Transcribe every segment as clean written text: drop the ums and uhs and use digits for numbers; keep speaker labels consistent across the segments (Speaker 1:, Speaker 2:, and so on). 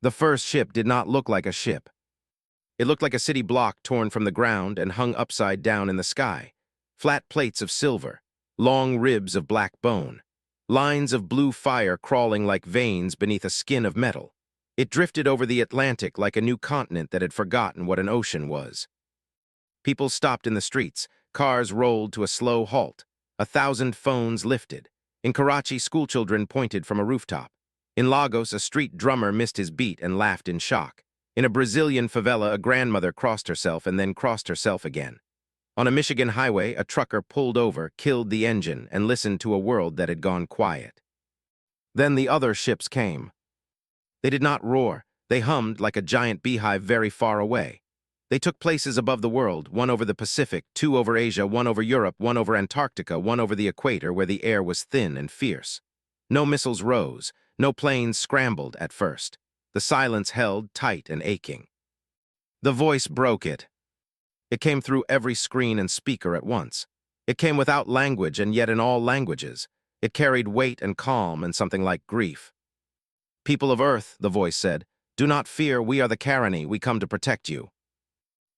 Speaker 1: The first ship did not look like a ship. It looked like a city block torn from the ground and hung upside down in the sky. Flat plates of silver, long ribs of black bone, lines of blue fire crawling like veins beneath a skin of metal. It drifted over the Atlantic like a new continent that had forgotten what an ocean was. People stopped in the streets. Cars rolled to a slow halt. 1,000 phones lifted. In Karachi, schoolchildren pointed from a rooftop. In Lagos, a street drummer missed his beat and laughed in shock. In a Brazilian favela, a grandmother crossed herself and then crossed herself again. On a Michigan highway, a trucker pulled over, killed the engine, and listened to a world that had gone quiet. Then the other ships came. They did not roar. They hummed like a giant beehive very far away. They took places above the world, one over the Pacific, two over Asia, one over Europe, one over Antarctica, one over the equator where the air was thin and fierce. No missiles rose, no planes scrambled at first. The silence held tight and aching. The voice broke it. It came through every screen and speaker at once. It came without language and yet in all languages. It carried weight and calm and something like grief. "People of Earth," the voice said, "do not fear, we are the Caroni, we come to protect you."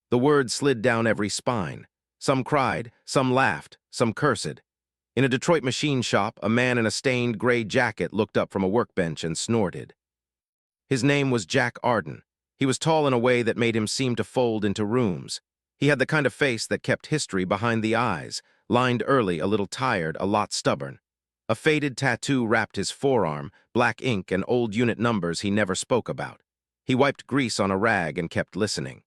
Speaker 1: The words slid down every spine. Some cried, some laughed, some cursed. In a Detroit machine shop, a man in a stained gray jacket looked up from a workbench and snorted. His name was Jack Arden. He was tall in a way that made him seem to fold into rooms. He had the kind of face that kept history behind the eyes, lined early, a little tired, a lot stubborn. A faded tattoo wrapped his forearm, black ink and old unit numbers he never spoke about. He wiped grease on a rag and kept listening.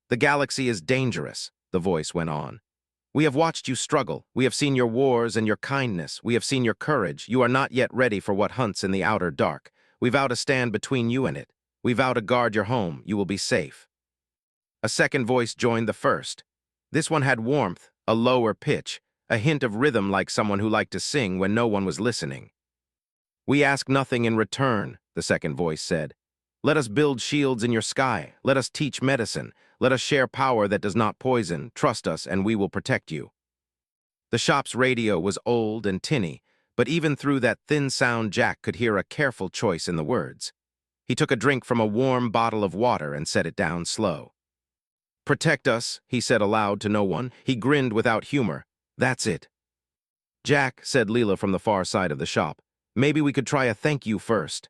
Speaker 1: "The galaxy is dangerous," the voice went on. "We have watched you struggle. We have seen your wars and your kindness. We have seen your courage. You are not yet ready for what hunts in the outer dark. We vow to stand between you and it. We vow to guard your home. You will be safe." A second voice joined the first. This one had warmth, a lower pitch, a hint of rhythm like someone who liked to sing when no one was listening. "We ask nothing in return," the second voice said. "Let us build shields in your sky. Let us teach medicine. Let us share power that does not poison. Trust us and we will protect you." The shop's radio was old and tinny, but even through that thin sound Jack could hear a careful choice in the words. He took a drink from a warm bottle of water and set it down slow. "Protect us," he said aloud to no one. He grinned without humor. "That's it." "Jack," said Leela from the far side of the shop, "maybe we could try a thank you first."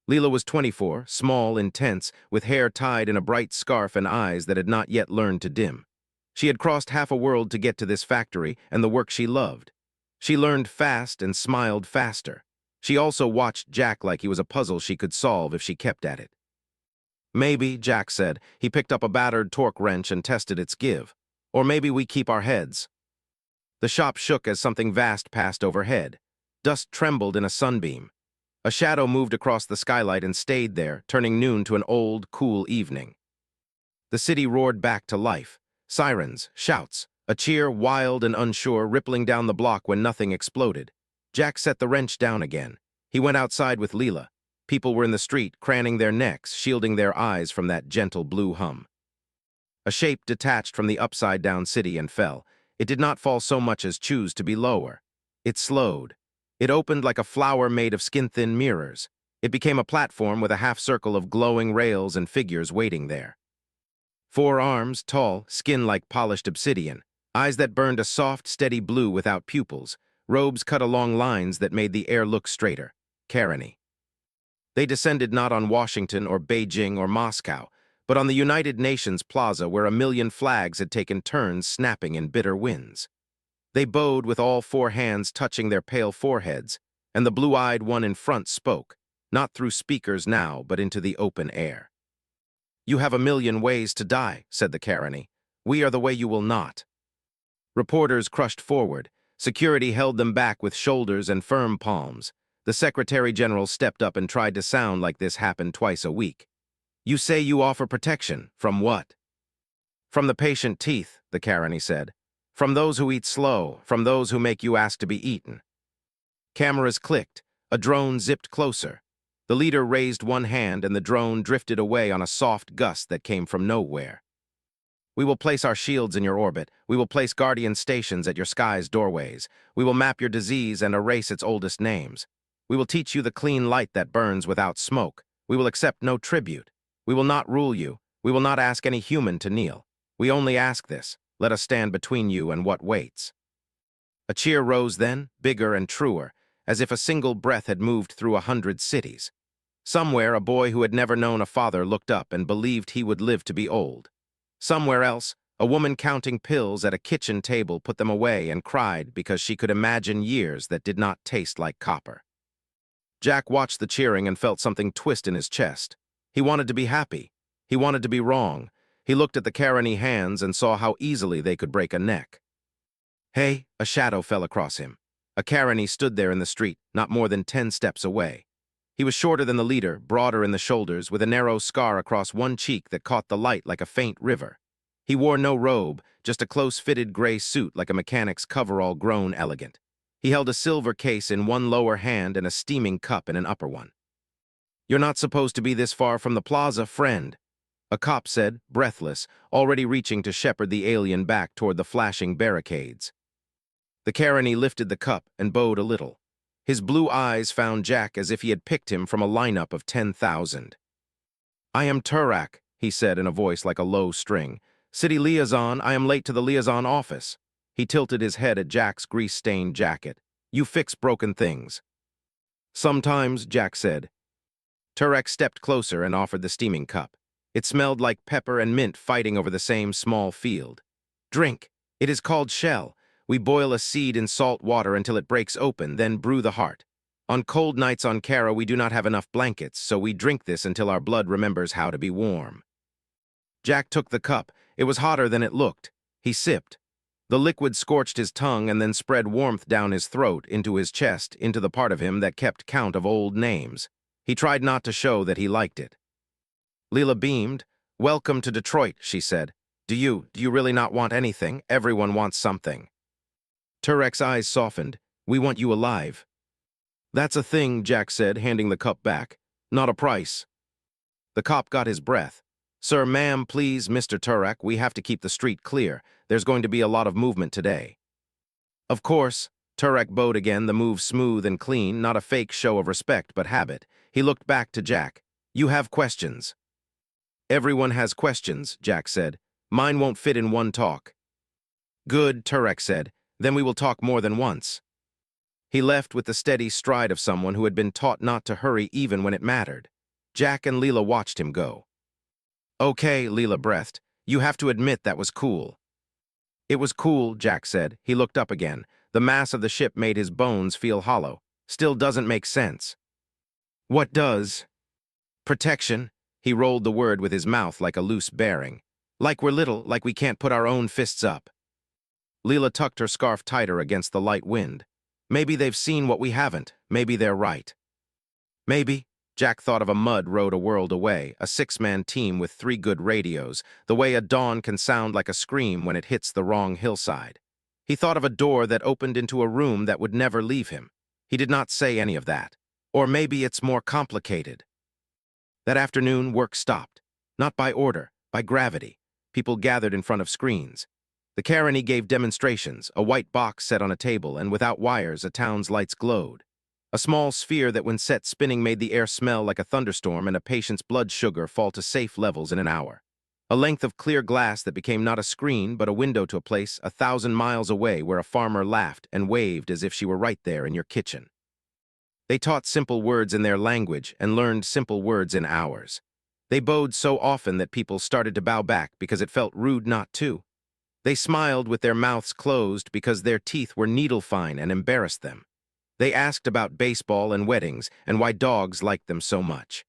Speaker 1: Leela was 24, small, intense, with hair tied in a bright scarf and eyes that had not yet learned to dim. She had crossed half a world to get to this factory and the work she loved. She learned fast and smiled faster. She also watched Jack like he was a puzzle she could solve if she kept at it. "Maybe," Jack said. He picked up a battered torque wrench and tested its give. "Or maybe we keep our heads." The shop shook as something vast passed overhead. Dust trembled in a sunbeam. A shadow moved across the skylight and stayed there, turning noon to an old, cool evening. The city roared back to life. Sirens, shouts, a cheer wild and unsure rippling down the block when nothing exploded. Jack set the wrench down again. He went outside with Leela. People were in the street, craning their necks, shielding their eyes from that gentle blue hum. A shape detached from the upside-down city and fell. It did not fall so much as choose to be lower. It slowed. It opened like a flower made of skin-thin mirrors. It became a platform with a half-circle of glowing rails and figures waiting there. 4 arms, tall, skin like polished obsidian, eyes that burned a soft, steady blue without pupils, robes cut along lines that made the air look straighter. Caroni. They descended not on Washington or Beijing or Moscow, but on the United Nations Plaza where 1,000,000 flags had taken turns snapping in bitter winds. They bowed with all 4 hands touching their pale foreheads, and the blue-eyed one in front spoke, not through speakers now, but into the open air. "You have 1,000,000 ways to die," said the Caroni. "We are the way you will not." Reporters crushed forward. Security held them back with shoulders and firm palms. The Secretary General stepped up and tried to sound like this happened twice a week. "You say you offer protection. From what?" "From the patient teeth," the Caroni said. "From those who eat slow, from those who make you ask to be eaten." Cameras clicked. A drone zipped closer. The leader raised one hand and the drone drifted away on a soft gust that came from nowhere. "We will place our shields in your orbit. We will place guardian stations at your sky's doorways. We will map your disease and erase its oldest names. We will teach you the clean light that burns without smoke. We will accept no tribute. We will not rule you. We will not ask any human to kneel. We only ask this. Let us stand between you and what waits." A cheer rose then, bigger and truer, as if a single breath had moved through 100 cities. Somewhere, a boy who had never known a father looked up and believed he would live to be old. Somewhere else, a woman counting pills at a kitchen table put them away and cried because she could imagine years that did not taste like copper. Jack watched the cheering and felt something twist in his chest. He wanted to be happy. He wanted to be wrong. He looked at the Carony hands and saw how easily they could break a neck. Hey, a shadow fell across him. A Carony stood there in the street, not more than 10 steps away. He was shorter than the leader, broader in the shoulders, with a narrow scar across one cheek that caught the light like a faint river. He wore no robe, just a close-fitted gray suit like a mechanic's coverall grown elegant. He held a silver case in one lower hand and a steaming cup in an upper one. "You're not supposed to be this far from the plaza, friend," a cop said, breathless, already reaching to shepherd the alien back toward the flashing barricades. The Carony lifted the cup and bowed a little. His blue eyes found Jack as if he had picked him from a lineup of 10,000. "I am Turak," he said in a voice like a low string. "City liaison, I am late to the liaison office." He tilted his head at Jack's grease-stained jacket. "You fix broken things." "Sometimes," Jack said. Turak stepped closer and offered the steaming cup. It smelled like pepper and mint fighting over the same small field. "Drink. It is called shell. We boil a seed in salt water until it breaks open, then brew the heart. On cold nights on Kara, we do not have enough blankets, so we drink this until our blood remembers how to be warm." Jack took the cup. It was hotter than it looked. He sipped. The liquid scorched his tongue and then spread warmth down his throat, into his chest, into the part of him that kept count of old names. He tried not to show that he liked it. Leela beamed. "Welcome to Detroit," she said. Do you really not want anything? Everyone wants something." Turek's eyes softened. "We want you alive." "That's a thing," Jack said, handing the cup back. "Not a price." The cop got his breath. "Sir, ma'am, please, Mr. Turek, we have to keep the street clear. There's going to be a lot of movement today." "Of course." Turek bowed again, the move smooth and clean, not a fake show of respect, but habit. He looked back to Jack. "You have questions." "Everyone has questions," Jack said. "Mine won't fit in one talk." "Good," Turek said. "Then we will talk more than once." He left with the steady stride of someone who had been taught not to hurry even when it mattered. Jack and Leela watched him go. "Okay," Leela breathed. "You have to admit that was cool." "It was cool," Jack said. He looked up again. The mass of the ship made his bones feel hollow. "Still doesn't make sense." "What does?" "Protection." He rolled the word with his mouth like a loose bearing. "Like we're little, like we can't put our own fists up." Leela tucked her scarf tighter against the light wind. "Maybe they've seen what we haven't. Maybe they're right." "Maybe." Jack thought of a mud road a world away, a 6-man team with 3 good radios, the way a dawn can sound like a scream when it hits the wrong hillside. He thought of a door that opened into a room that would never leave him. He did not say any of that. Or maybe it's more complicated. That afternoon, work stopped. Not by order, by gravity. People gathered in front of screens. The Carony gave demonstrations, a white box set on a table, and without wires, a town's lights glowed. A small sphere that when set spinning made the air smell like a thunderstorm and a patient's blood sugar fall to safe levels in an hour. A length of clear glass that became not a screen but a window to a place 1,000 miles away where a farmer laughed and waved as if she were right there in your kitchen. They taught simple words in their language and learned simple words in ours. They bowed so often that people started to bow back because it felt rude not to. They smiled with their mouths closed because their teeth were needle-fine and embarrassed them. They asked about baseball and weddings and why dogs liked them so much.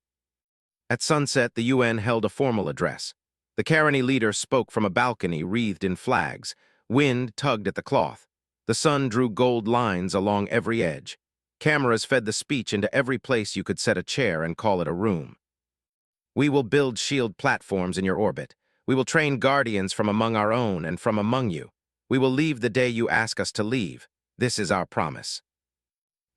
Speaker 1: At sunset, the UN held a formal address. The Carony leader spoke from a balcony wreathed in flags. Wind tugged at the cloth. The sun drew gold lines along every edge. Cameras fed the speech into every place you could set a chair and call it a room. "We will build shield platforms in your orbit. We will train guardians from among our own and from among you. We will leave the day you ask us to leave. This is our promise."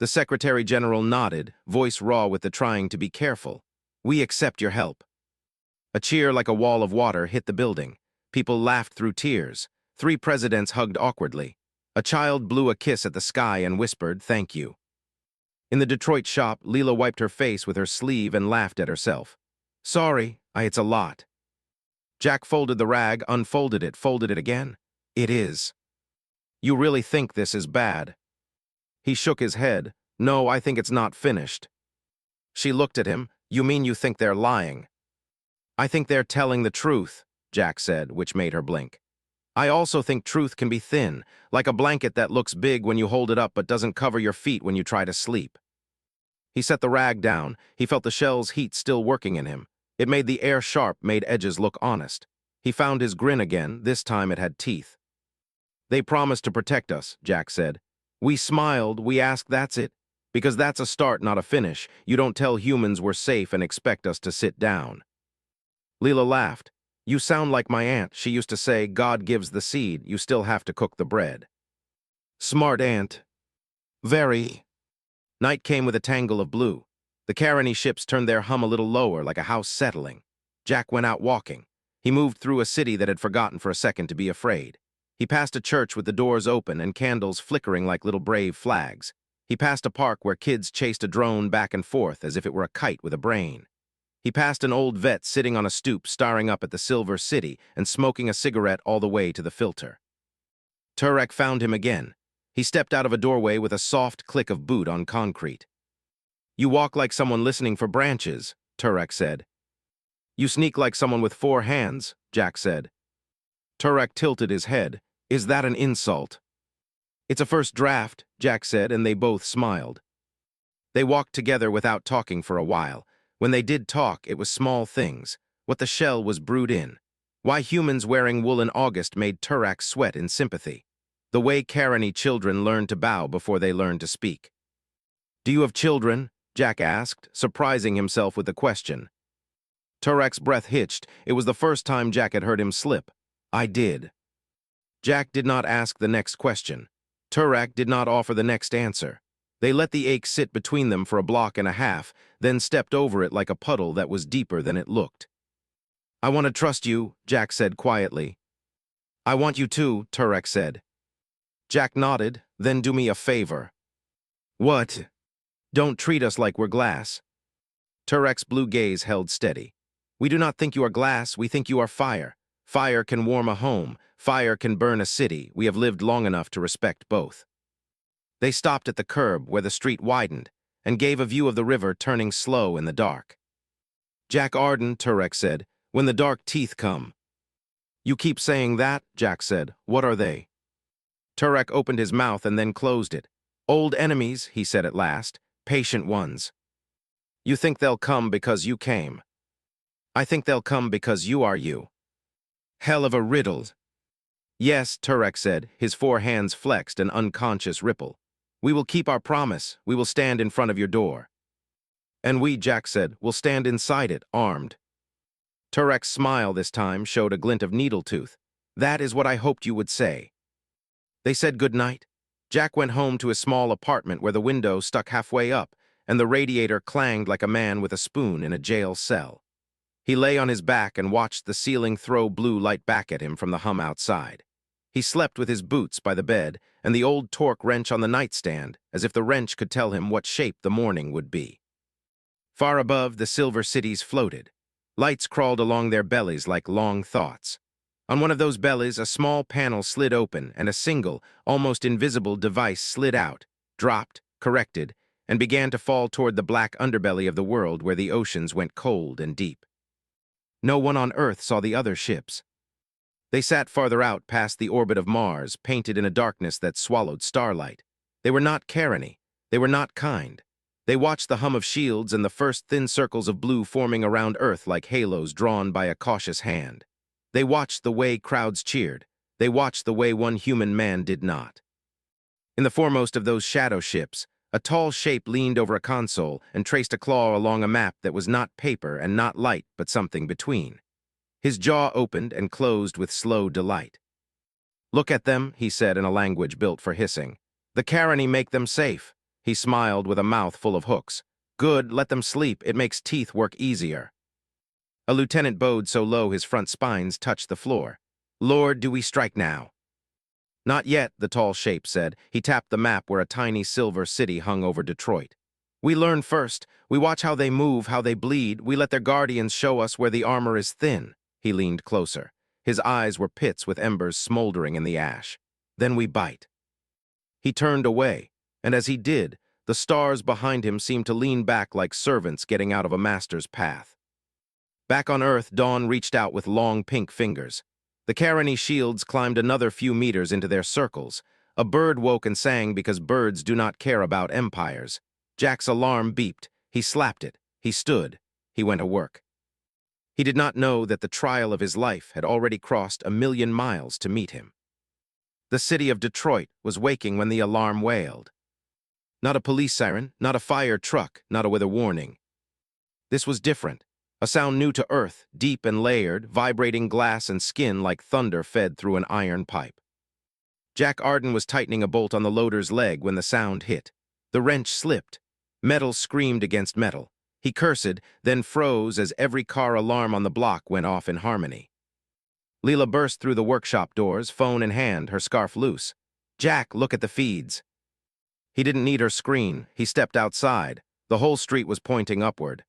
Speaker 1: The Secretary General nodded, voice raw with the trying to be careful. "We accept your help." A cheer like a wall of water hit the building. People laughed through tears. 3 presidents hugged awkwardly. A child blew a kiss at the sky and whispered, "Thank you." In the Detroit shop, Leela wiped her face with her sleeve and laughed at herself. Sorry, it's a lot. Jack folded the rag, unfolded it, folded it again. It is. You really think this is bad? He shook his head. No, I think it's not finished. She looked at him. You mean you think they're lying? I think they're telling the truth, Jack said, which made her blink. I also think truth can be thin, like a blanket that looks big when you hold it up but doesn't cover your feet when you try to sleep. He set the rag down. He felt the shell's heat still working in him. It made the air sharp, made edges look honest. He found his grin again. This time it had teeth. They promised to protect us, Jack said. We smiled. We asked, that's it. Because that's a start, not a finish. You don't tell humans we're safe and expect us to sit down. Leela laughed. You sound like my aunt. She used to say, God gives the seed, you still have to cook the bread. Smart aunt. Very. Night came with a tangle of blue. The Carony ships turned their hum a little lower, like a house settling. Jack went out walking. He moved through a city that had forgotten for a second to be afraid. He passed a church with the doors open and candles flickering like little brave flags. He passed a park where kids chased a drone back and forth as if it were a kite with a brain. He passed an old vet sitting on a stoop staring up at the Silver City and smoking a cigarette all the way to the filter. Turek found him again. He stepped out of a doorway with a soft click of boot on concrete. You walk like someone listening for branches, Turek said. You sneak like someone with 4 hands, Jack said. Turek tilted his head. Is that an insult? It's a first draft, Jack said, and they both smiled. They walked together without talking for a while. When they did talk, it was small things. What the shell was brewed in. Why humans wearing wool in August made Turek sweat in sympathy. The way Carony children learn to bow before they learn to speak. Do you have children? Jack asked, surprising himself with the question. Turek's breath hitched. It was the first time Jack had heard him slip. I did. Jack did not ask the next question. Turek did not offer the next answer. They let the ache sit between them for a block and a half, then stepped over it like a puddle that was deeper than it looked. I want to trust you, Jack said quietly. I want you too, Turek said. Jack nodded. Then do me a favor. What? Don't treat us like we're glass. Turek's blue gaze held steady. We do not think you are glass, we think you are fire. Fire can warm a home. Fire can burn a city. We have lived long enough to respect both. They stopped at the curb where the street widened and gave a view of the river turning slow in the dark. Jack Arden, Turek said, when the dark teeth come. You keep saying that, Jack said. What are they? Turek opened his mouth and then closed it. Old enemies, he said at last, patient ones. You think they'll come because you came. I think they'll come because you are you. Hell of a riddle. Yes, Turek said, his 4 hands flexed an unconscious ripple. We will keep our promise. We will stand in front of your door. And we, Jack said, will stand inside it, armed. Turek's smile this time showed a glint of needletooth. That is what I hoped you would say. They said good night. Jack went home to his small apartment where the window stuck halfway up and the radiator clanged like a man with a spoon in a jail cell. He lay on his back and watched the ceiling throw blue light back at him from the hum outside. He slept with his boots by the bed and the old torque wrench on the nightstand, as if the wrench could tell him what shape the morning would be. Far above, the silver cities floated. Lights crawled along their bellies like long thoughts. On one of those bellies, a small panel slid open and a single, almost invisible device slid out, dropped, corrected, and began to fall toward the black underbelly of the world where the oceans went cold and deep. No one on Earth saw the other ships. They sat farther out past the orbit of Mars, painted in a darkness that swallowed starlight. They were not Carony. They were not kind. They watched the hum of shields and the first thin circles of blue forming around Earth like halos drawn by a cautious hand. They watched the way crowds cheered. They watched the way one human man did not. In the foremost of those shadow ships, a tall shape leaned over a console and traced a claw along a map that was not paper and not light, but something between. His jaw opened and closed with slow delight. Look at them, he said in a language built for hissing. The Carony make them safe. He smiled with a mouth full of hooks. Good, let them sleep. It makes teeth work easier. A lieutenant bowed so low his front spines touched the floor. Lord, do we strike now? Not yet, the tall shape said. He tapped the map where a tiny silver city hung over Detroit. We learn first. We watch how they move, how they bleed. We let their guardians show us where the armor is thin. He leaned closer. His eyes were pits with embers smoldering in the ash. Then we bite. He turned away, and as he did, the stars behind him seemed to lean back like servants getting out of a master's path. Back on Earth, Dawn reached out with long pink fingers. The Caroni shields climbed another few meters into their circles. A bird woke and sang because birds do not care about empires. Jack's alarm beeped. He slapped it. He stood. He went to work. He did not know that the trial of his life had already crossed 1,000,000 miles to meet him. The city of Detroit was waking when the alarm wailed. Not a police siren, not a fire truck, not a weather warning. This was different. A sound new to Earth, deep and layered, vibrating glass and skin like thunder fed through an iron pipe. Jack Arden was tightening a bolt on the loader's leg when the sound hit. The wrench slipped. Metal screamed against metal. He cursed, then froze as every car alarm on the block went off in harmony. Leela burst through the workshop doors, phone in hand, her scarf loose. "Jack, look at the feeds." He didn't need her screen. He stepped outside. The whole street was pointing upward.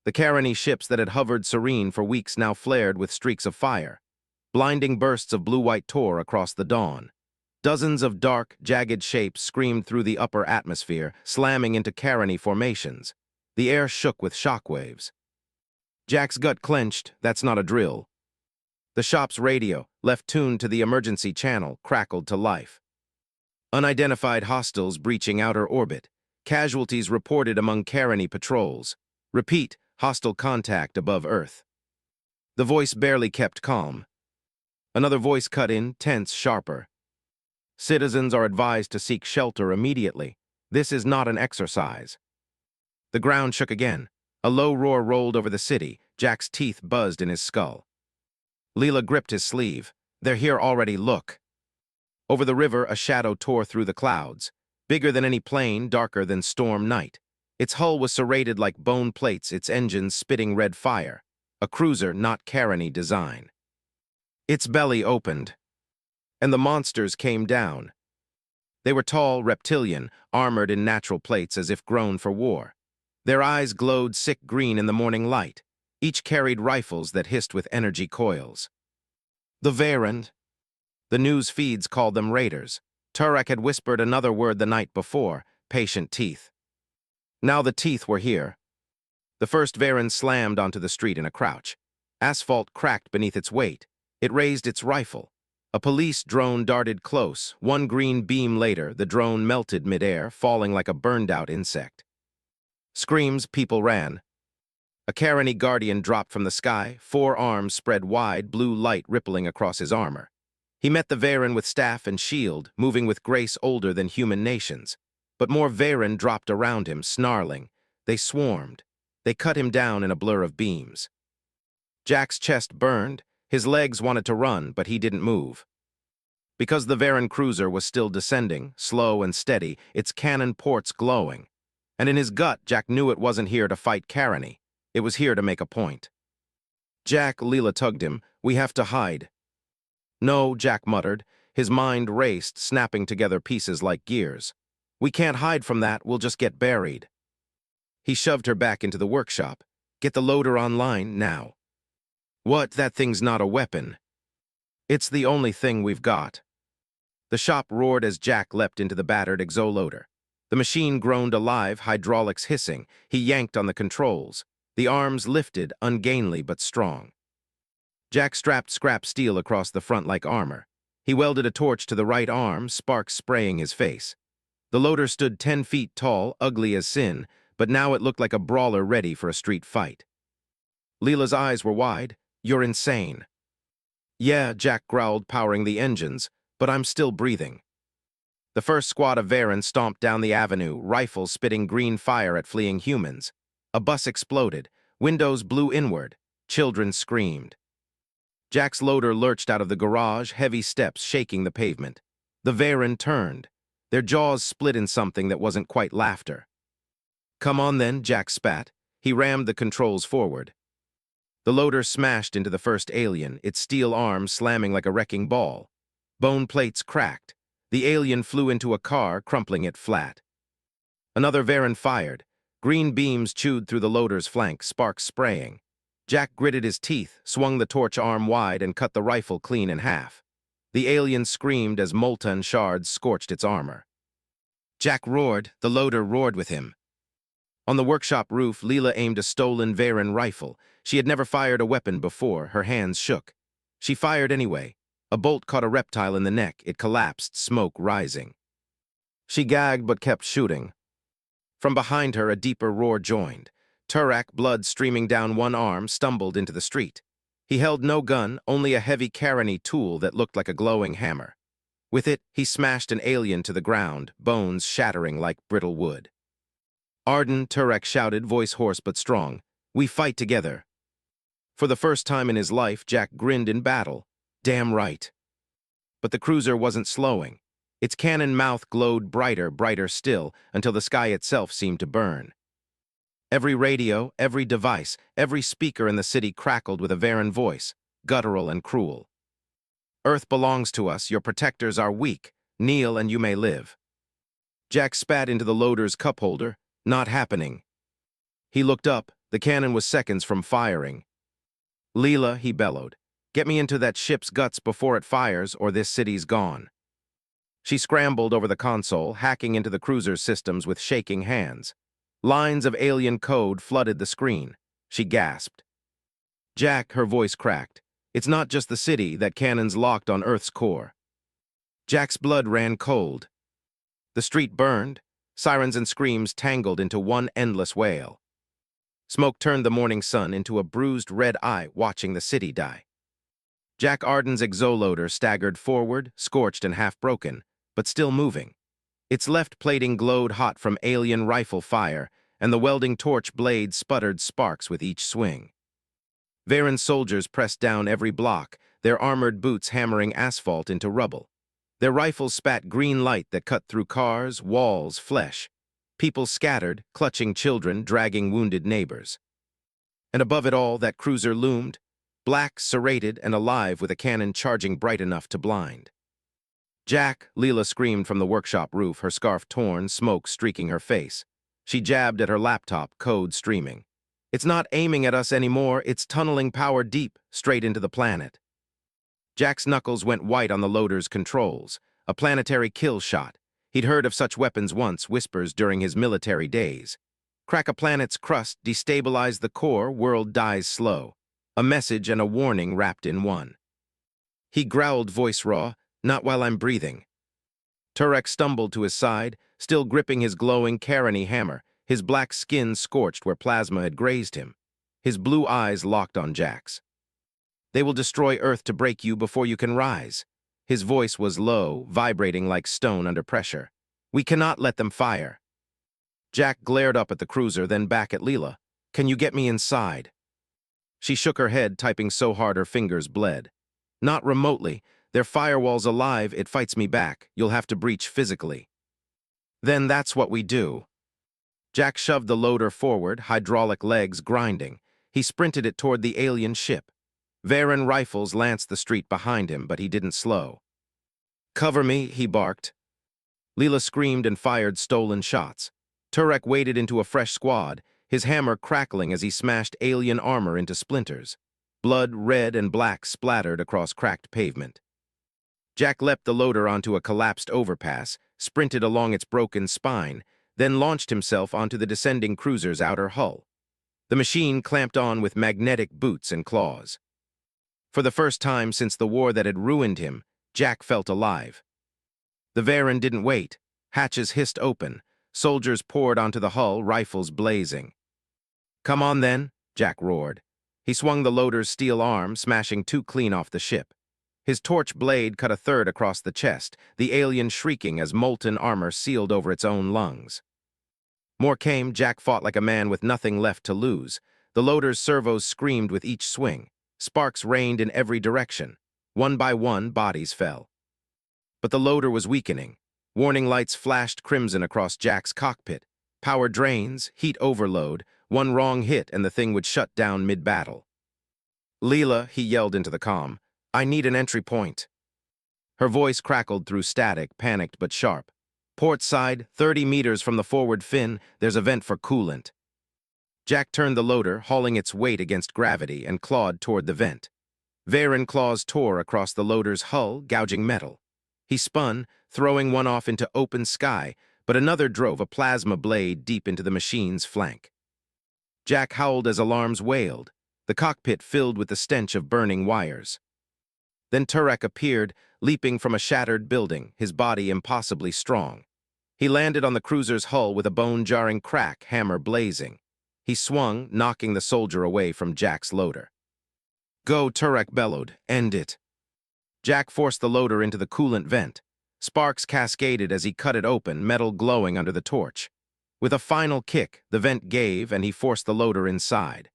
Speaker 1: The Caroni ships that had hovered serene for weeks now flared with streaks of fire. Blinding bursts of blue-white tore across the dawn. Dozens of dark, jagged shapes screamed through the upper atmosphere, slamming into Caroni formations. The air shook with shockwaves. Jack's gut clenched. That's not a drill. The shop's radio, left tuned to the emergency channel, crackled to life. Unidentified hostiles breaching outer orbit. Casualties reported among Caroni patrols. Repeat, hostile contact above Earth. The voice barely kept calm. Another voice cut in, tense, sharper. Citizens are advised to seek shelter immediately. This is not an exercise. The ground shook again. A low roar rolled over the city. Jack's teeth buzzed in his skull. Leela gripped his sleeve. "They're here already, look." Over the river, a shadow tore through the clouds. Bigger than any plane, darker than storm night. Its hull was serrated like bone plates, its engines spitting red fire. A cruiser, not Caroni design. Its belly opened, and the monsters came down. They were tall, reptilian, armored in natural plates as if grown for war. Their eyes glowed sick green in the morning light. Each carried rifles that hissed with energy coils. The Grinned. The news feeds called them raiders. Turek had whispered another word the night before, patient teeth. Now the teeth were here. The first Grinned slammed onto the street in a crouch. Asphalt cracked beneath its weight. It raised its rifle. A police drone darted close. One green beam later, the drone melted midair, falling like a burned-out insect. Screams, people ran. A Caroni guardian dropped from the sky, 4 arms spread wide, blue light rippling across his armor. He met the Grinned with staff and shield, moving with grace older than human nations. But more Grinned dropped around him, snarling. They swarmed. They cut him down in a blur of beams. Jack's chest burned. His legs wanted to run, but he didn't move. Because the Grinned cruiser was still descending, slow and steady, its cannon ports glowing. And in his gut, Jack knew it wasn't here to fight Caroni. It was here to make a point. "Jack," Leela tugged him, "we have to hide." "No," Jack muttered. His mind raced, snapping together pieces like gears. "We can't hide from that, we'll just get buried." He shoved her back into the workshop. "Get the loader online, now." "What? That thing's not a weapon." "It's the only thing we've got." The shop roared as Jack leapt into the battered exo-loader. The machine groaned alive, hydraulics hissing. He yanked on the controls. The arms lifted, ungainly but strong. Jack strapped scrap steel across the front like armor. He welded a torch to the right arm, sparks spraying his face. The loader stood 10 feet tall, ugly as sin, but now it looked like a brawler ready for a street fight. Leela's eyes were wide. "You're insane." "Yeah," Jack growled, powering the engines, "but I'm still breathing." The first squad of Grinned stomped down the avenue, rifles spitting green fire at fleeing humans. A bus exploded. Windows blew inward. Children screamed. Jack's loader lurched out of the garage, heavy steps shaking the pavement. The Grinned turned. Their jaws split in something that wasn't quite laughter. "Come on then," Jack spat. He rammed the controls forward. The loader smashed into the first alien, its steel arms slamming like a wrecking ball. Bone plates cracked. The alien flew into a car, crumpling it flat. Another Varen fired. Green beams chewed through the loader's flank, sparks spraying. Jack gritted his teeth, swung the torch arm wide, and cut the rifle clean in half. The alien screamed as molten shards scorched its armor. Jack roared, the loader roared with him. On the workshop roof, Leela aimed a stolen Varen rifle. She had never fired a weapon before, her hands shook. She fired anyway. A bolt caught a reptile in the neck. It collapsed, smoke rising. She gagged but kept shooting. From behind her, a deeper roar joined. Turak, blood streaming down one arm, stumbled into the street. He held no gun, only a heavy Carani tool that looked like a glowing hammer. With it, he smashed an alien to the ground, bones shattering like brittle wood. Arden, Turak shouted, voice hoarse but strong. "We fight together." For the first time in his life, Jack grinned in battle. Damn right. But the cruiser wasn't slowing. Its cannon mouth glowed brighter, brighter still, until the sky itself seemed to burn. Every radio, every device, every speaker in the city crackled with a Varen voice, guttural and cruel. "Earth belongs to us, your protectors are weak. Kneel and you may live." Jack spat into the loader's cup holder. Not happening. He looked up. The cannon was seconds from firing. "Leela," he bellowed, "get me into that ship's guts before it fires, or this city's gone." She scrambled over the console, hacking into the cruiser's systems with shaking hands. Lines of alien code flooded the screen. She gasped. "Jack," her voice cracked. "It's not just the city, that cannon's locked on Earth's core." Jack's blood ran cold. The street burned. Sirens and screams tangled into one endless wail. Smoke turned the morning sun into a bruised red eye watching the city die. Jack Arden's exoloader staggered forward, scorched and half-broken, but still moving. Its left plating glowed hot from alien rifle fire, and the welding torch blade sputtered sparks with each swing. Varen soldiers pressed down every block, their armored boots hammering asphalt into rubble. Their rifles spat green light that cut through cars, walls, flesh. People scattered, clutching children, dragging wounded neighbors. And above it all, that cruiser loomed, black, serrated, and alive with a cannon charging bright enough to blind. "Jack," Leela screamed from the workshop roof, her scarf torn, smoke streaking her face. She jabbed at her laptop, code streaming. "It's not aiming at us anymore, it's tunneling power deep, straight into the planet." Jack's knuckles went white on the loader's controls. A planetary kill shot. He'd heard of such weapons once, whispers during his military days. Crack a planet's crust, destabilize the core, world dies slow. A message and a warning wrapped in one. He growled, voice raw, "Not while I'm breathing." Turek stumbled to his side, still gripping his glowing Carani hammer, his black skin scorched where plasma had grazed him. His blue eyes locked on Jack's. "They will destroy Earth to break you before you can rise." His voice was low, vibrating like stone under pressure. "We cannot let them fire." Jack glared up at the cruiser, then back at Leela. "Can you get me inside?" She shook her head, typing so hard her fingers bled. "Not remotely. Their firewall's alive, it fights me back. You'll have to breach physically." "Then that's what we do." Jack shoved the loader forward, hydraulic legs grinding. He sprinted it toward the alien ship. Varen rifles lanced the street behind him, but he didn't slow. "Cover me," he barked. Leela screamed and fired stolen shots. Turek waded into a fresh squad, his hammer crackling as he smashed alien armor into splinters. Blood, red and black, splattered across cracked pavement. Jack leapt the loader onto a collapsed overpass, sprinted along its broken spine, then launched himself onto the descending cruiser's outer hull. The machine clamped on with magnetic boots and claws. For the first time since the war that had ruined him, Jack felt alive. The Varen didn't wait. Hatches hissed open. Soldiers poured onto the hull, rifles blazing. "Come on then," Jack roared. He swung the loader's steel arm, smashing two clean off the ship. His torch blade cut a third across the chest, the alien shrieking as molten armor sealed over its own lungs. More came. Jack fought like a man with nothing left to lose. The loader's servos screamed with each swing. Sparks rained in every direction. One by one, bodies fell. But the loader was weakening. Warning lights flashed crimson across Jack's cockpit. Power drains, heat overload, one wrong hit and the thing would shut down mid-battle. "Leela," he yelled into the comm, "I need an entry point." Her voice crackled through static, panicked but sharp. Port side, 30 meters from the forward fin, there's a vent for coolant. Jack turned the loader, hauling its weight against gravity, and clawed toward the vent. Varen claws tore across the loader's hull, gouging metal. He spun, throwing one off into open sky, but another drove a plasma blade deep into the machine's flank. Jack howled as alarms wailed, the cockpit filled with the stench of burning wires. Then Turek appeared, leaping from a shattered building, his body impossibly strong. He landed on the cruiser's hull with a bone-jarring crack, hammer blazing. He swung, knocking the soldier away from Jack's loader. "Go," Turek bellowed. "End it." Jack forced the loader into the coolant vent. Sparks cascaded as he cut it open, metal glowing under the torch. With a final kick, the vent gave and he forced the loader inside.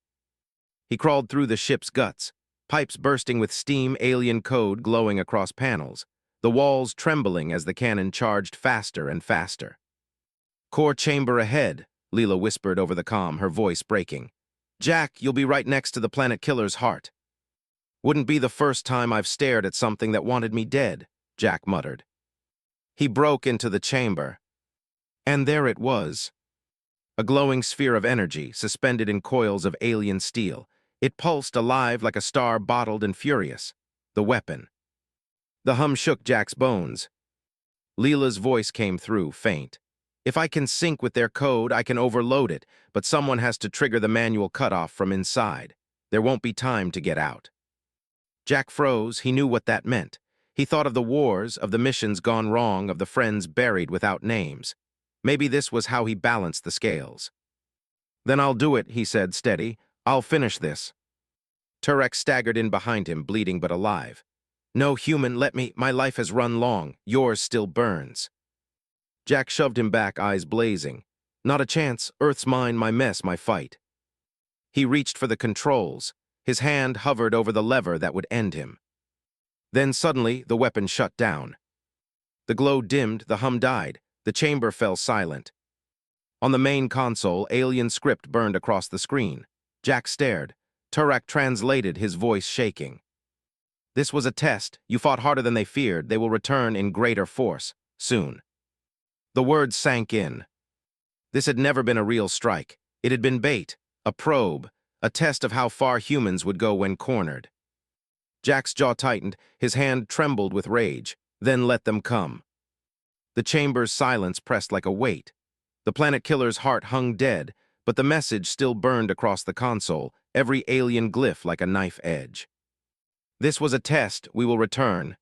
Speaker 1: He crawled through the ship's guts, pipes bursting with steam, alien code glowing across panels, the walls trembling as the cannon charged faster and faster. "Core chamber ahead," Leela whispered over the comm, her voice breaking. "Jack, you'll be right next to the planet killer's heart." "Wouldn't be the first time I've stared at something that wanted me dead," Jack muttered. He broke into the chamber. And there it was. A glowing sphere of energy, suspended in coils of alien steel. It pulsed alive like a star bottled and furious. The weapon. The hum shook Jack's bones. Leela's voice came through, faint. "If I can sync with their code, I can overload it, but someone has to trigger the manual cutoff from inside. There won't be time to get out." Jack froze. He knew what that meant. He thought of the wars, of the missions gone wrong, of the friends buried without names. Maybe this was how he balanced the scales. "Then I'll do it," he said, steady. "I'll finish this." Turek staggered in behind him, bleeding but alive. "No, human, let me. My life has run long. Yours still burns." Jack shoved him back, eyes blazing. "Not a chance. Earth's mine, my mess, my fight." He reached for the controls. His hand hovered over the lever that would end him. Then suddenly, the weapon shut down. The glow dimmed, the hum died. The chamber fell silent. On the main console, alien script burned across the screen. Jack stared. Turek translated, his voice shaking. "This was a test. You fought harder than they feared. They will return in greater force. Soon." The words sank in. This had never been a real strike. It had been bait, a probe, a test of how far humans would go when cornered. Jack's jaw tightened, his hand trembled with rage. Then let them come. The chamber's silence pressed like a weight. The planet killer's heart hung dead, but the message still burned across the console, every alien glyph like a knife edge. "This was a test. We will return."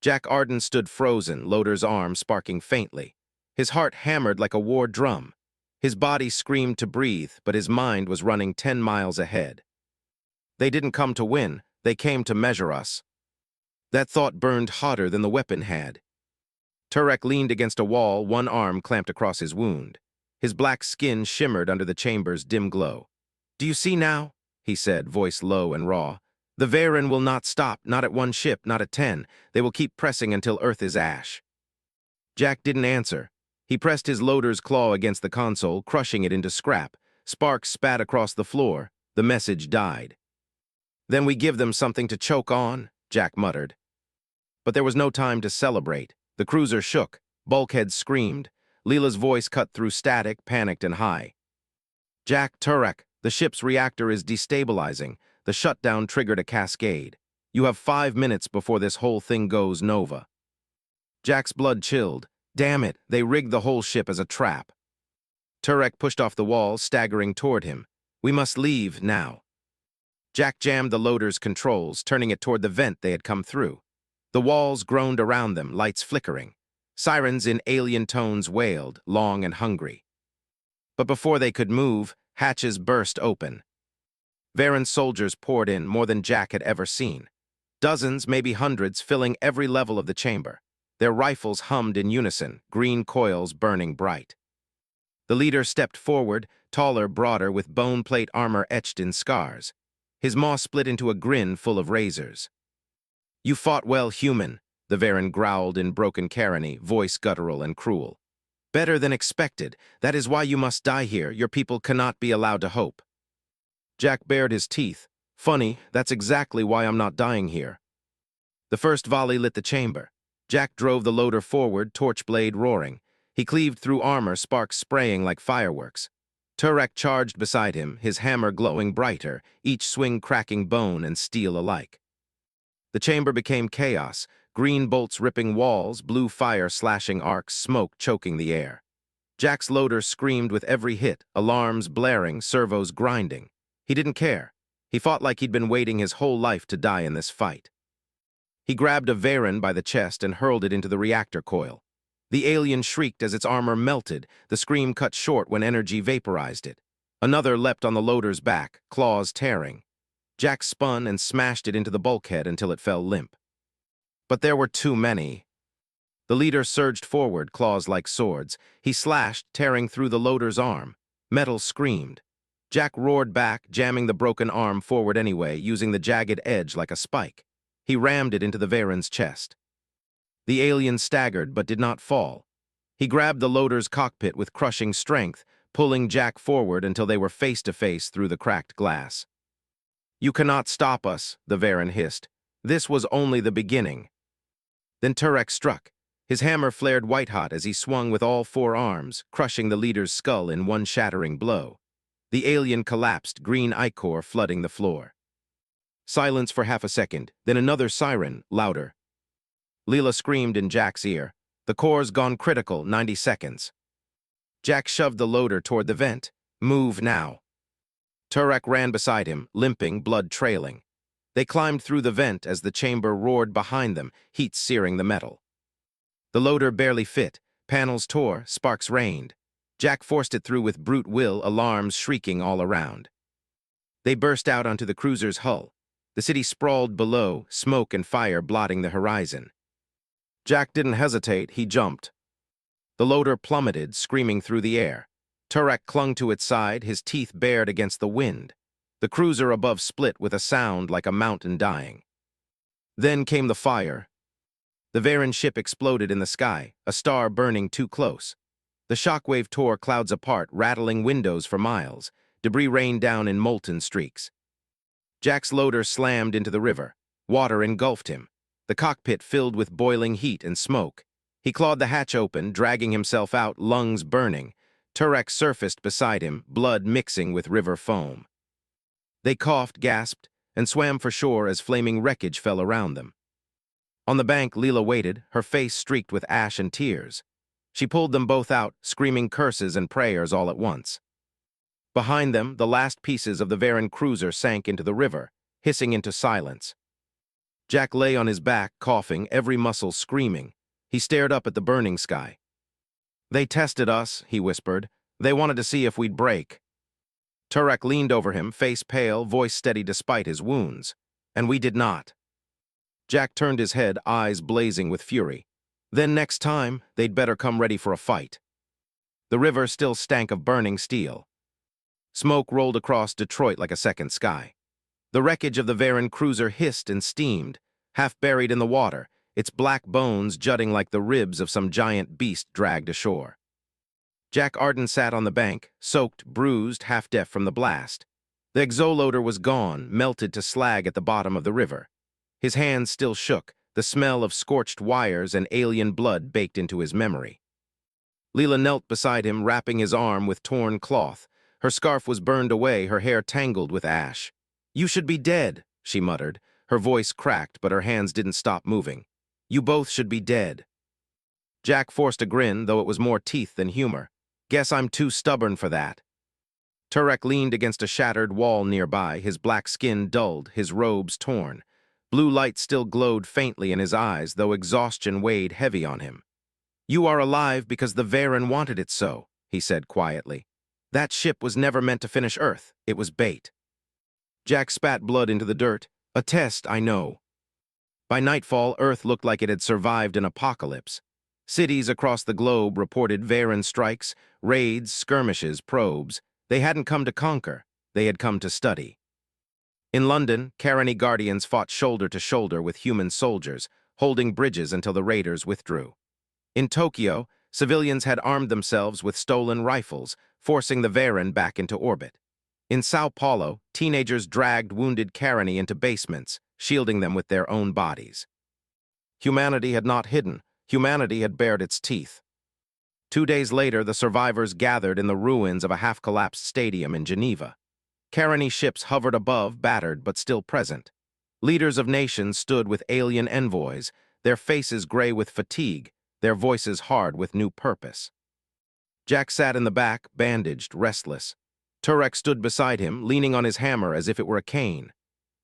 Speaker 1: Jack Arden stood frozen, loader's arm sparking faintly. His heart hammered like a war drum. His body screamed to breathe, but his mind was running 10 miles ahead. "They didn't come to win. They came to measure us." That thought burned hotter than the weapon had. Turek leaned against a wall, one arm clamped across his wound. His black skin shimmered under the chamber's dim glow. "Do you see now?" he said, voice low and raw. "The Varen will not stop, not at one ship, not at 10. They will keep pressing until Earth is ash." Jack didn't answer. He pressed his loader's claw against the console, crushing it into scrap. Sparks spat across the floor. The message died. "Then we give them something to choke on," Jack muttered. But there was no time to celebrate. The cruiser shook. Bulkheads screamed. Leela's voice cut through static, panicked and high. "Jack, Turek, the ship's reactor is destabilizing. The shutdown triggered a cascade. You have 5 minutes before this whole thing goes nova." Jack's blood chilled. Damn it, they rigged the whole ship as a trap. Turek pushed off the wall, staggering toward him. "We must leave, now." Jack jammed the loader's controls, turning it toward the vent they had come through. The walls groaned around them, lights flickering. Sirens in alien tones wailed, long and hungry. But before they could move, hatches burst open. Varen soldiers poured in, more than Jack had ever seen. Dozens, maybe hundreds, filling every level of the chamber. Their rifles hummed in unison, green coils burning bright. The leader stepped forward, taller, broader, with bone plate armor etched in scars. His maw split into a grin full of razors. "You fought well, human," the Varen growled in broken Caroni, voice guttural and cruel. "Better than expected. That is why you must die here. Your people cannot be allowed to hope." Jack bared his teeth. "Funny, that's exactly why I'm not dying here." The first volley lit the chamber. Jack drove the loader forward, torchblade roaring. He cleaved through armor, sparks spraying like fireworks. Turek charged beside him, his hammer glowing brighter, each swing cracking bone and steel alike. The chamber became chaos, green bolts ripping walls, blue fire slashing arcs, smoke choking the air. Jack's loader screamed with every hit, alarms blaring, servos grinding. He didn't care. He fought like he'd been waiting his whole life to die in this fight. He grabbed a Varen by the chest and hurled it into the reactor coil. The alien shrieked as its armor melted, the scream cut short when energy vaporized it. Another leapt on the loader's back, claws tearing. Jack spun and smashed it into the bulkhead until it fell limp. But there were too many. The leader surged forward, claws like swords. He slashed, tearing through the loader's arm. Metal screamed. Jack roared back, jamming the broken arm forward anyway, using the jagged edge like a spike. He rammed it into the Varen's chest. The alien staggered but did not fall. He grabbed the loader's cockpit with crushing strength, pulling Jack forward until they were face to face through the cracked glass. "You cannot stop us," the Varen hissed. "This was only the beginning." Then Turek struck. His hammer flared white-hot as he swung with all four arms, crushing the leader's skull in one shattering blow. The alien collapsed, green ichor flooding the floor. Silence for half a second, then another siren, louder. Leela screamed in Jack's ear. "The core's gone critical, 90 seconds. Jack shoved the loader toward the vent. "Move now." Turek ran beside him, limping, blood trailing. They climbed through the vent as the chamber roared behind them, heat searing the metal. The loader barely fit. Panels tore, sparks rained. Jack forced it through with brute will, alarms shrieking all around. They burst out onto the cruiser's hull. The city sprawled below, smoke and fire blotting the horizon. Jack didn't hesitate, he jumped. The loader plummeted, screaming through the air. Turek clung to its side, his teeth bared against the wind. The cruiser above split with a sound like a mountain dying. Then came the fire. The Varen ship exploded in the sky, a star burning too close. The shockwave tore clouds apart, rattling windows for miles. Debris rained down in molten streaks. Jack's loader slammed into the river. Water engulfed him. The cockpit filled with boiling heat and smoke. He clawed the hatch open, dragging himself out, lungs burning. Turek surfaced beside him, blood mixing with river foam. They coughed, gasped, and swam for shore as flaming wreckage fell around them. On the bank, Leela waited, her face streaked with ash and tears. She pulled them both out, screaming curses and prayers all at once. Behind them, the last pieces of the Varen cruiser sank into the river, hissing into silence. Jack lay on his back, coughing, every muscle screaming. He stared up at the burning sky. "They tested us," he whispered. "They wanted to see if we'd break." Turek leaned over him, face pale, voice steady despite his wounds. "And we did not." Jack turned his head, eyes blazing with fury. "Then next time, they'd better come ready for a fight." The river still stank of burning steel. Smoke rolled across Detroit like a second sky. The wreckage of the Varen cruiser hissed and steamed, half buried in the water, its black bones jutting like the ribs of some giant beast dragged ashore. Jack Arden sat on the bank, soaked, bruised, half-deaf from the blast. The exoloader was gone, melted to slag at the bottom of the river. His hands still shook, the smell of scorched wires and alien blood baked into his memory. Leela knelt beside him, wrapping his arm with torn cloth. Her scarf was burned away, her hair tangled with ash. "You should be dead," she muttered. Her voice cracked, but her hands didn't stop moving. "You both should be dead." Jack forced a grin, though it was more teeth than humor. "Guess I'm too stubborn for that." Turek leaned against a shattered wall nearby, his black skin dulled, his robes torn. Blue light still glowed faintly in his eyes, though exhaustion weighed heavy on him. "You are alive because the Varen wanted it so," he said quietly. "That ship was never meant to finish Earth. It was bait." Jack spat blood into the dirt. "A test, I know." By nightfall, Earth looked like it had survived an apocalypse. Cities across the globe reported Varen strikes, raids, skirmishes, probes. They hadn't come to conquer. They had come to study. In London, Caroni Guardians fought shoulder to shoulder with human soldiers, holding bridges until the raiders withdrew. In Tokyo, civilians had armed themselves with stolen rifles, forcing the Varen back into orbit. In Sao Paulo, teenagers dragged wounded Caroni into basements, shielding them with their own bodies. Humanity had not hidden, Humanity had bared its teeth. 2 days later, the survivors gathered in the ruins of a half-collapsed stadium in Geneva. Carony ships hovered above, battered but still present. Leaders of nations stood with alien envoys, their faces gray with fatigue, their voices hard with new purpose. Jack sat in the back, bandaged, restless. Turek stood beside him, leaning on his hammer as if it were a cane.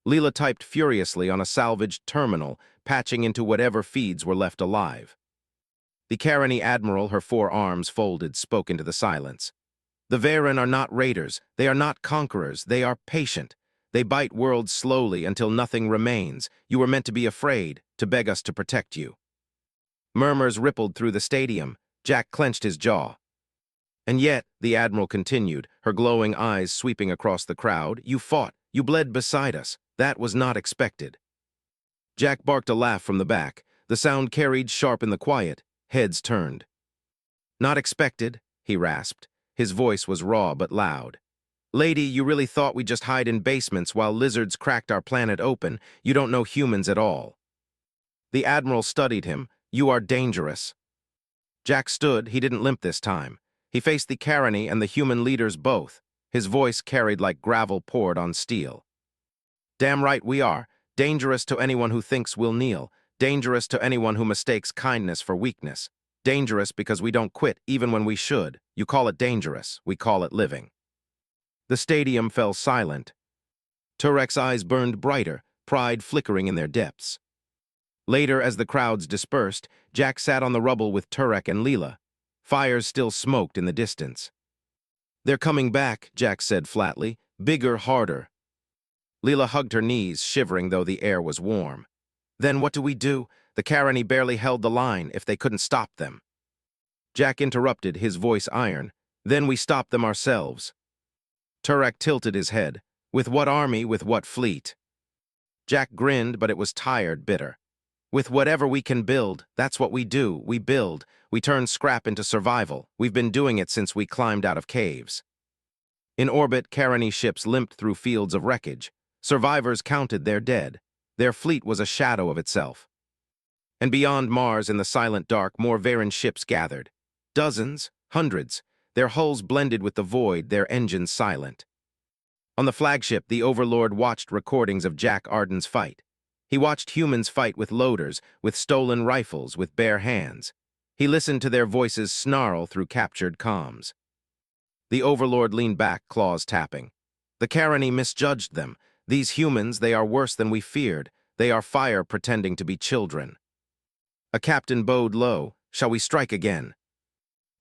Speaker 1: Leela typed furiously on a salvaged terminal, patching into whatever feeds were left alive. The Carony admiral, her 4 arms folded, spoke into the silence. The Varen are not raiders, they are not conquerors, they are patient. They bite worlds slowly until nothing remains. You were meant to be afraid, to beg us to protect you. Murmurs rippled through the stadium. Jack clenched his jaw. And yet, the admiral continued, her glowing eyes sweeping across the crowd, you fought, you bled beside us. That was not expected. Jack barked a laugh from the back. The sound carried sharp in the quiet. Heads turned. Not expected, he rasped. His voice was raw but loud. Lady, you really thought we'd just hide in basements while lizards cracked our planet open? You don't know humans at all. The admiral studied him. You are dangerous. Jack stood. He didn't limp this time. He faced the Carony and the human leaders both. His voice carried like gravel poured on steel. Damn right we are. Dangerous to anyone who thinks we'll kneel. Dangerous to anyone who mistakes kindness for weakness. Dangerous because we don't quit even when we should. You call it dangerous. We call it living. The stadium fell silent. Turek's eyes burned brighter, pride flickering in their depths. Later, as the crowds dispersed, Jack sat on the rubble with Turek and Leela. Fires still smoked in the distance. They're coming back, Jack said flatly. Bigger, harder. Leela hugged her knees, shivering though the air was warm. Then what do we do? The Carony barely held the line if they couldn't stop them. Jack interrupted, his voice iron. Then we stop them ourselves. Turek tilted his head. With what army, with what fleet? Jack grinned, but it was tired, bitter. With whatever we can build, that's what we do. We build. We turn scrap into survival. We've been doing it since we climbed out of caves. In orbit, Carony ships limped through fields of wreckage. Survivors counted their dead. Their fleet was a shadow of itself. And beyond Mars, in the silent dark, more Varen ships gathered. Dozens, hundreds, their hulls blended with the void, their engines silent. On the flagship, the Overlord watched recordings of Jack Arden's fight. He watched humans fight with loaders, with stolen rifles, with bare hands. He listened to their voices snarl through captured comms. The Overlord leaned back, claws tapping. The Carony misjudged them. These humans, they are worse than we feared. They are fire pretending to be children. A captain bowed low. Shall we strike again?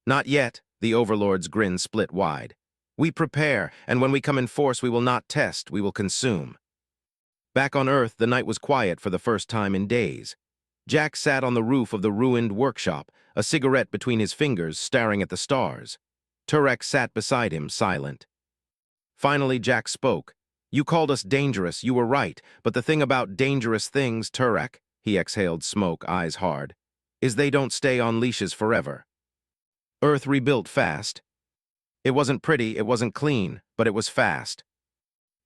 Speaker 1: Not yet, the Overlord's grin split wide. We prepare, and when we come in force, we will not test, we will consume. Back on Earth, the night was quiet for the first time in days. Jack sat on the roof of the ruined workshop, a cigarette between his fingers, staring at the stars. Turek sat beside him, silent. Finally, Jack spoke. You called us dangerous, you were right, but the thing about dangerous things, Turek, he exhaled smoke, eyes hard, is they don't stay on leashes forever. Earth rebuilt fast. It wasn't pretty, it wasn't clean, but it was fast.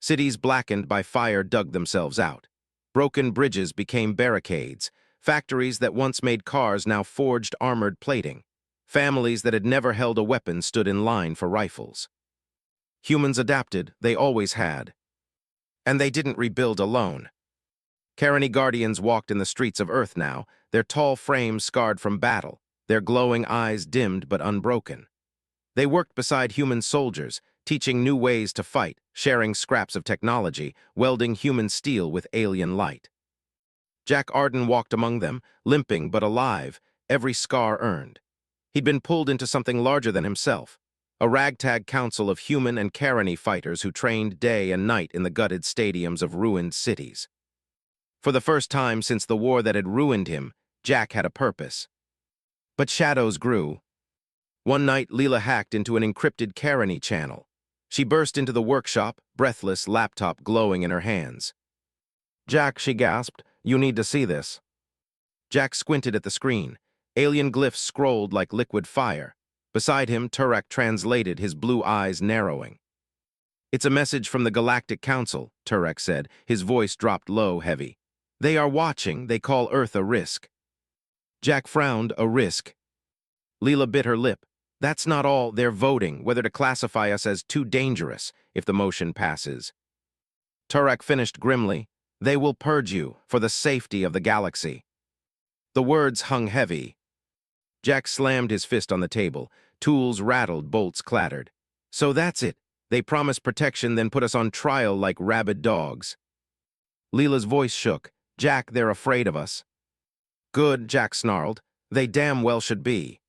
Speaker 1: Cities blackened by fire dug themselves out. Broken bridges became barricades. Factories that once made cars now forged armored plating. Families that had never held a weapon stood in line for rifles. Humans adapted, they always had. And they didn't rebuild alone. Carony Guardians walked in the streets of Earth now, their tall frames scarred from battle, their glowing eyes dimmed but unbroken. They worked beside human soldiers, teaching new ways to fight, sharing scraps of technology, welding human steel with alien light. Jack Arden walked among them, limping but alive, every scar earned. He'd been pulled into something larger than himself, a ragtag council of human and Carony fighters who trained day and night in the gutted stadiums of ruined cities. For the first time since the war that had ruined him, Jack had a purpose. But shadows grew. One night, Leela hacked into an encrypted Carony channel. She burst into the workshop, breathless, laptop glowing in her hands. Jack, she gasped, you need to see this. Jack squinted at the screen. Alien glyphs scrolled like liquid fire. Beside him, Turek translated, his blue eyes narrowing. It's a message from the Galactic Council, Turek said, his voice dropped low, heavy. They are watching, they call Earth a risk. Jack frowned, a risk. Leela bit her lip. That's not all, they're voting whether to classify us as too dangerous if the motion passes. Turek finished grimly. They will purge you for the safety of the galaxy. The words hung heavy. Jack slammed his fist on the table. Tools rattled, bolts clattered. So that's it. They promise protection, then put us on trial like rabid dogs. Leela's voice shook. Jack, they're afraid of us. Good, Jack snarled. They damn well should be.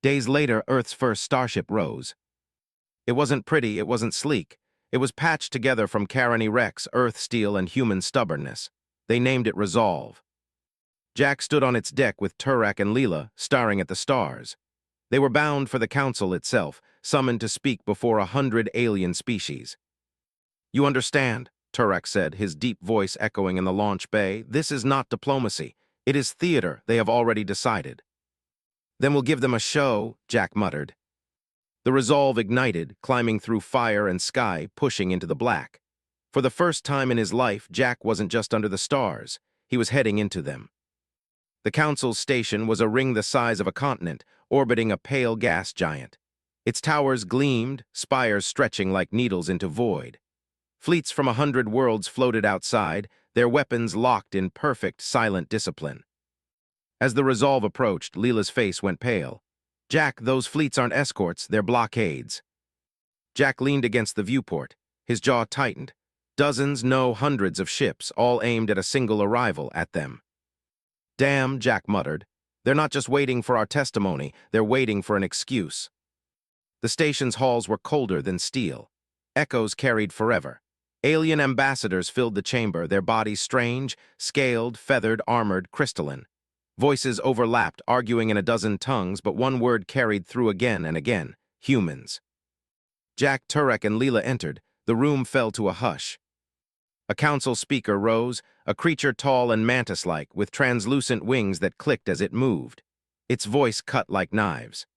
Speaker 1: Days later, Earth's first starship rose. It wasn't pretty, it wasn't sleek. It was patched together from Carony wrecks, Earth steel, and human stubbornness. They named it Resolve. Jack stood on its deck with Turek and Leela, staring at the stars. They were bound for the Council itself, summoned to speak before 100 alien species. You understand, Turek said, his deep voice echoing in the launch bay. This is not diplomacy. It is theater, they have already decided. Then we'll give them a show, Jack muttered. The Resolve ignited, climbing through fire and sky, pushing into the black. For the first time in his life, Jack wasn't just under the stars. He was heading into them. The Council's station was a ring the size of a continent, orbiting a pale gas giant. Its towers gleamed, spires stretching like needles into void. Fleets from 100 worlds floated outside, their weapons locked in perfect, silent discipline. As the Resolve approached, Leela's face went pale. Jack, those fleets aren't escorts, they're blockades. Jack leaned against the viewport. His jaw tightened. Dozens, no, hundreds of ships, all aimed at a single arrival at them. Damn, Jack muttered. They're not just waiting for our testimony, they're waiting for an excuse. The station's halls were colder than steel. Echoes carried forever. Alien ambassadors filled the chamber, their bodies strange, scaled, feathered, armored, crystalline. Voices overlapped, arguing in a dozen tongues, but one word carried through again and again: humans. Jack, Turek, and Leela entered. The room fell to a hush. A council speaker rose, a creature tall and mantis-like, with translucent wings that clicked as it moved. Its voice cut like knives.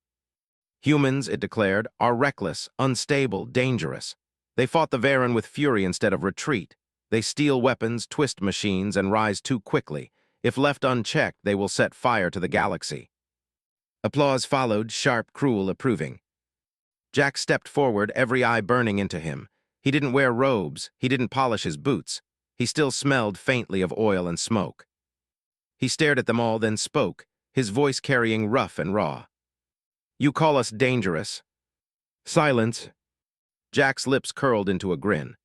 Speaker 1: Humans, it declared, are reckless, unstable, dangerous. They fought the Varen with fury instead of retreat. They steal weapons, twist machines, and rise too quickly. If left unchecked, they will set fire to the galaxy. Applause followed, sharp, cruel, approving. Jack stepped forward, every eye burning into him. He didn't wear robes, he didn't polish his boots. He still smelled faintly of oil and smoke. He stared at them all, then spoke, his voice carrying rough and raw. You call us dangerous. Silence. Jack's lips curled into a grin.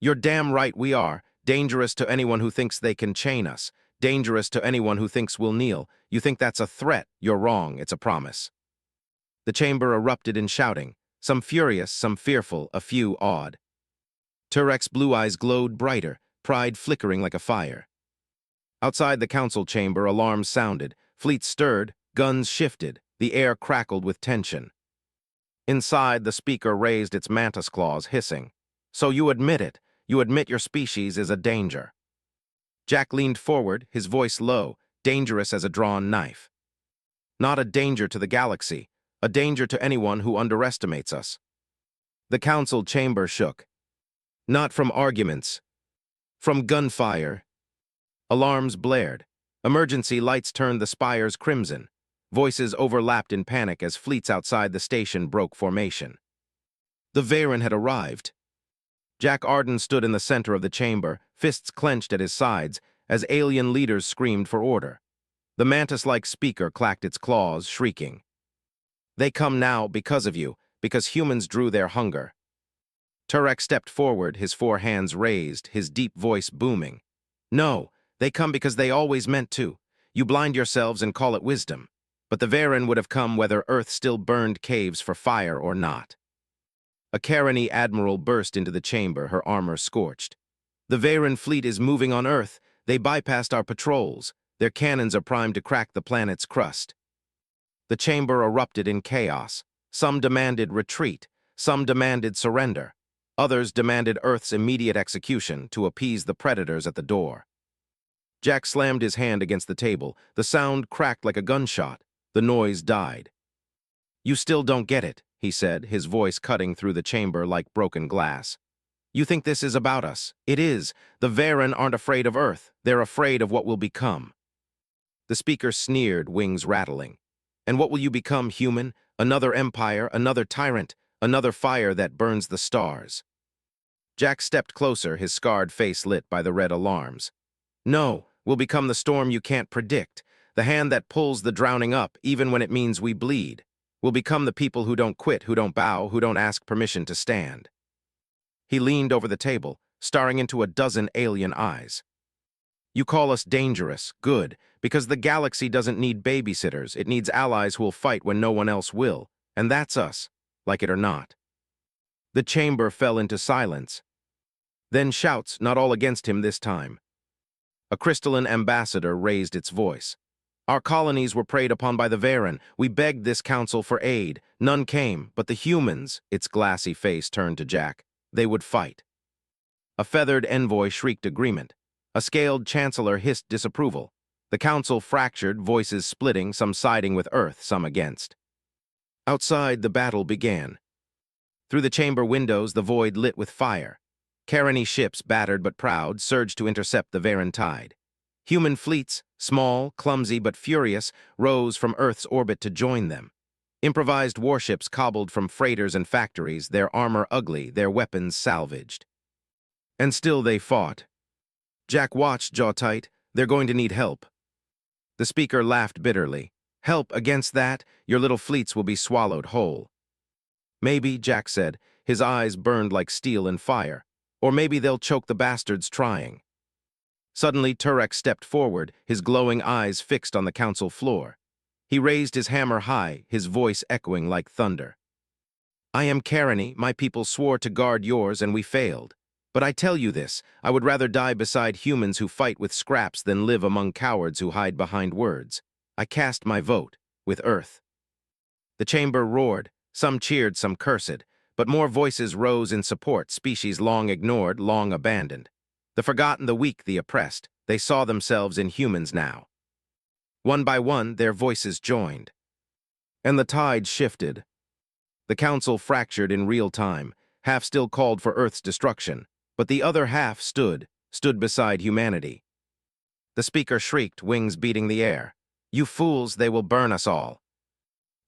Speaker 1: You're damn right we are, dangerous to anyone who thinks they can chain us. Dangerous to anyone who thinks we'll kneel. You think that's a threat? You're wrong, it's a promise. The chamber erupted in shouting, some furious, some fearful, a few awed. Turek's blue eyes glowed brighter, pride flickering like a fire. Outside the council chamber, alarms sounded, fleets stirred, guns shifted, the air crackled with tension. Inside, the speaker raised its mantis claws, hissing. So you admit it. You admit your species is a danger. Jack leaned forward, his voice low, dangerous as a drawn knife. Not a danger to the galaxy, a danger to anyone who underestimates us. The council chamber shook. Not from arguments, from gunfire. Alarms blared. Emergency lights turned the spires crimson. Voices overlapped in panic as fleets outside the station broke formation. The Varen had arrived. Jack Arden stood in the center of the chamber, fists clenched at his sides, as alien leaders screamed for order. The mantis-like speaker clacked its claws, shrieking. They come now because of you, because humans drew their hunger. Turek stepped forward, his four hands raised, his deep voice booming. No, they come because they always meant to. You blind yourselves and call it wisdom. But the Varen would have come whether Earth still burned caves for fire or not. A Carony admiral burst into the chamber, her armor scorched. The Varen fleet is moving on Earth. They bypassed our patrols. Their cannons are primed to crack the planet's crust. The chamber erupted in chaos. Some demanded retreat. Some demanded surrender. Others demanded Earth's immediate execution to appease the predators at the door. Jack slammed his hand against the table. The sound cracked like a gunshot. The noise died. You still don't get it, he said, his voice cutting through the chamber like broken glass. You think this is about us. It is. The Varen aren't afraid of Earth. They're afraid of what will become. The speaker sneered, wings rattling. And what will you become, human? Another empire, another tyrant, another fire that burns the stars. Jack stepped closer, his scarred face lit by the red alarms. No, we'll become the storm you can't predict, the hand that pulls the drowning up even when it means we bleed. We'll become the people who don't quit, who don't bow, who don't ask permission to stand. He leaned over the table, staring into a dozen alien eyes. You call us dangerous, good, because the galaxy doesn't need babysitters, it needs allies who will fight when no one else will, and that's us, like it or not. The chamber fell into silence. Then shouts, not all against him this time. A crystalline ambassador raised its voice. Our colonies were preyed upon by the Varen. We begged this council for aid. None came, but the humans, its glassy face turned to Jack. They would fight. A feathered envoy shrieked agreement. A scaled chancellor hissed disapproval. The council fractured, voices splitting, some siding with Earth, some against. Outside, the battle began. Through the chamber windows, the void lit with fire. Carony ships, battered but proud, surged to intercept the Varen tide. Human fleets, small, clumsy but furious, rose from Earth's orbit to join them. Improvised warships cobbled from freighters and factories, their armor ugly, their weapons salvaged. And still they fought. Jack watched, jaw tight. They're going to need help. The speaker laughed bitterly. Help against that? Your little fleets will be swallowed whole. Maybe, Jack said, his eyes burned like steel and fire. Or maybe they'll choke the bastards trying. Suddenly, Turek stepped forward, his glowing eyes fixed on the council floor. He raised his hammer high, his voice echoing like thunder. I am Carony, my people swore to guard yours and we failed. But I tell you this, I would rather die beside humans who fight with scraps than live among cowards who hide behind words. I cast my vote, with Earth. The chamber roared, some cheered, some cursed, but more voices rose in support, species long ignored, long abandoned. The forgotten, the weak, the oppressed, they saw themselves in humans now. One by one, their voices joined. And the tide shifted. The council fractured in real time, half still called for Earth's destruction, but the other half stood beside humanity. The speaker shrieked, wings beating the air. You fools, they will burn us all.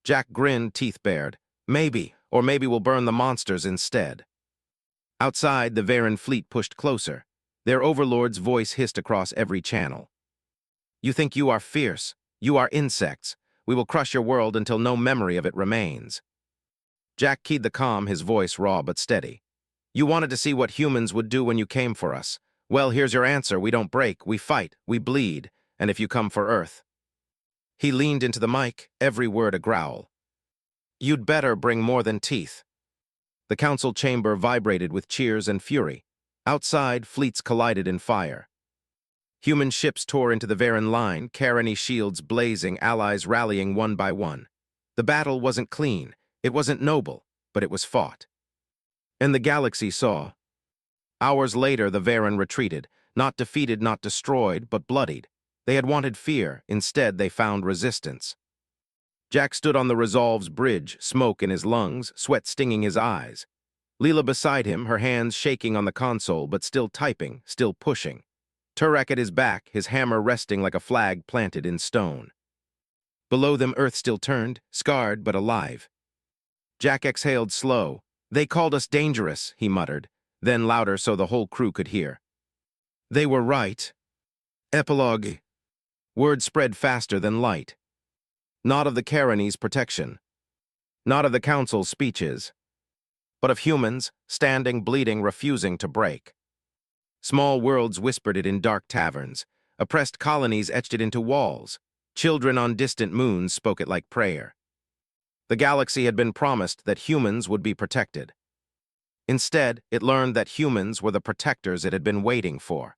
Speaker 1: Jack grinned, teeth bared. Maybe, or maybe we'll burn the monsters instead. Outside, the Varen fleet pushed closer. Their overlord's voice hissed across every channel. You think you are fierce. You are insects. We will crush your world until no memory of it remains. Jack keyed the calm, his voice raw but steady. You wanted to see what humans would do when you came for us. Well, here's your answer. We don't break, we fight, we bleed, and if you come for Earth. He leaned into the mic, every word a growl. You'd better bring more than teeth. The council chamber vibrated with cheers and fury. Outside, fleets collided in fire. Human ships tore into the Varen line, Carony shields blazing, allies rallying one by one. The battle wasn't clean, it wasn't noble, but it was fought. And the galaxy saw. Hours later, the Varen retreated, not defeated, not destroyed, but bloodied. They had wanted fear, instead they found resistance. Jack stood on the Resolve's bridge, smoke in his lungs, sweat stinging his eyes. Leela beside him, her hands shaking on the console, but still typing, still pushing. Turek at his back, his hammer resting like a flag planted in stone. Below them, Earth still turned, scarred but alive. Jack exhaled slow. They called us dangerous, he muttered, then louder so the whole crew could hear. They were right. Epilogue. Word spread faster than light. Not of the Carony's protection. Not of the council's speeches. But of humans, standing, bleeding, refusing to break. Small worlds whispered it in dark taverns. Oppressed colonies etched it into walls. Children on distant moons spoke it like prayer. The galaxy had been promised that humans would be protected. Instead, it learned that humans were the protectors it had been waiting for.